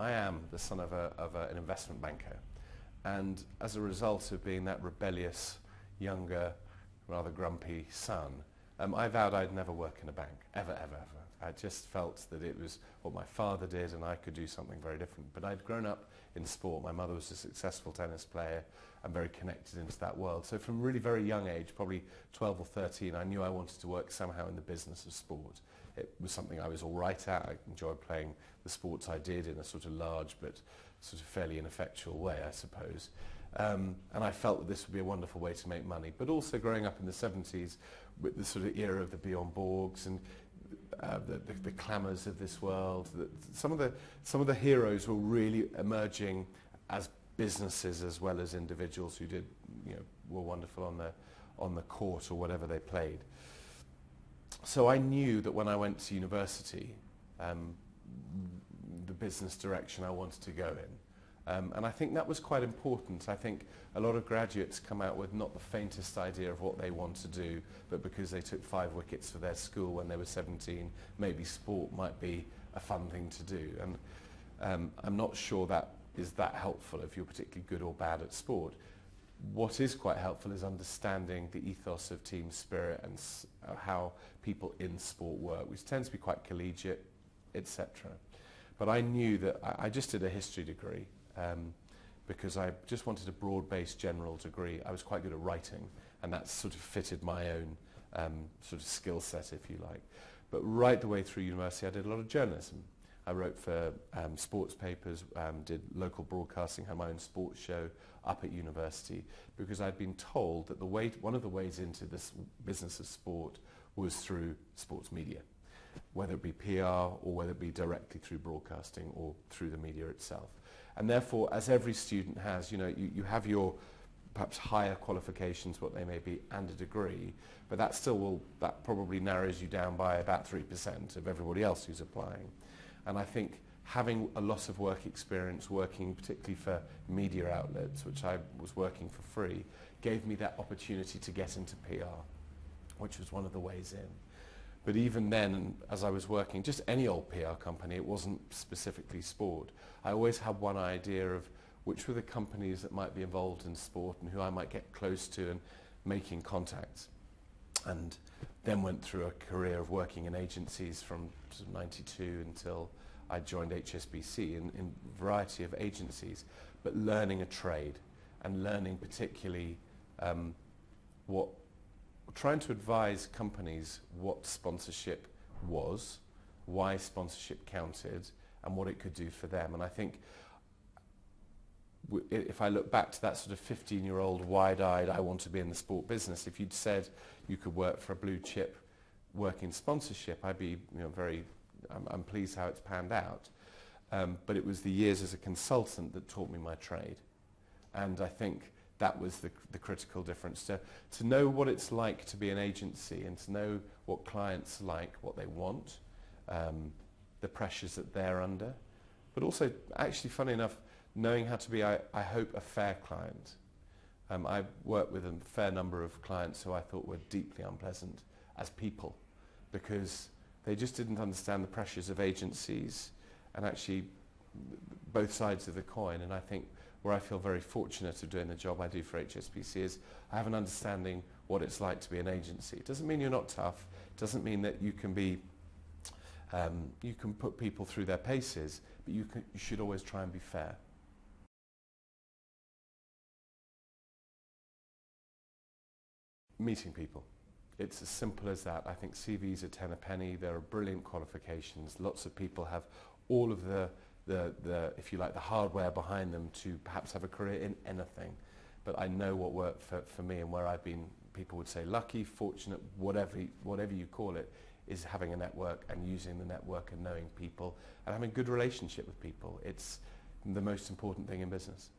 I am the son of an investment banker, and as a result of being that rebellious, younger, rather grumpy son, I vowed I'd never work in a bank, ever, ever, ever. I just felt that it was what my father did and I could do something very different. But I'd grown up in sport. My mother was a successful tennis player and very connected into that world. So from a really very young age, probably 12 or 13, I knew I wanted to work somehow in the business of sport. It was something I was all right at. I enjoyed playing the sports I did in a sort of large but sort of fairly ineffectual way, I suppose. And I felt that this would be a wonderful way to make money. But also growing up in the 70s with the sort of era of the Bjorn Borgs and the clamours of this world, some of the heroes were really emerging as businesses as well as individuals who did, were wonderful on the court or whatever they played. So I knew that when I went to university, the business direction I wanted to go in. And I think that was quite important. I think a lot of graduates come out with not the faintest idea of what they want to do, but because they took 5 wickets for their school when they were 17, maybe sport might be a fun thing to do. And I'm not sure that is that helpful if you're particularly good or bad at sport. What is quite helpful is understanding the ethos of team spirit and how people in sport work, which tends to be quite collegiate, etc. But I knew that I just did a history degree because I just wanted a broad-based general degree. I was quite good at writing, and that sort of fitted my own sort of skill set, if you like. But right the way through university, I did a lot of journalism. I wrote for sports papers, did local broadcasting, had my own sports show up at university, because I'd been told that one of the ways into this business of sport was through sports media, whether it be PR or whether it be directly through broadcasting or through the media itself. And therefore, as every student has, you have your perhaps higher qualifications, what they may be, and a degree, but that probably narrows you down by about 3% of everybody else who's applying. And I think having a lot of work experience, working particularly for media outlets, which I was working for free, gave me that opportunity to get into PR, which was one of the ways in. But even then, as I was working, just any old PR company, it wasn't specifically sport, I always had one idea of which were the companies that might be involved in sport and who I might get close to and making contacts. And then went through a career of working in agencies from sort of 92 until I joined HSBC in a variety of agencies, but learning a trade and learning particularly trying to advise companies what sponsorship was, why sponsorship counted, and what it could do for them. And I think if I look back to that sort of 15-year-old wide-eyed, I want to be in the sport business, if you'd said you could work for a blue chip working sponsorship, I'd be I'm pleased how it's panned out. But it was the years as a consultant that taught me my trade. And I think that was the critical difference, to know what it's like to be an agency and to know what clients like, what they want, the pressures that they're under, but also, actually, funny enough, knowing how to be, I hope, a fair client. I worked with a fair number of clients who I thought were deeply unpleasant as people, because they just didn't understand the pressures of agencies and actually both sides of the coin. And I think where I feel very fortunate of doing the job I do for HSBC is I have an understanding what it's like to be an agency. It doesn't mean you're not tough. It doesn't mean that you can be, you can put people through their paces, but you should always try and be fair. Meeting people. It's as simple as that. I think CVs are 10 a penny. There are brilliant qualifications. Lots of people have all of the if you like, the hardware behind them to perhaps have a career in anything. But I know what worked for me, and where I've been, people would say lucky, fortunate, whatever you call it, is having a network and using the network and knowing people and having a good relationship with people. It's the most important thing in business.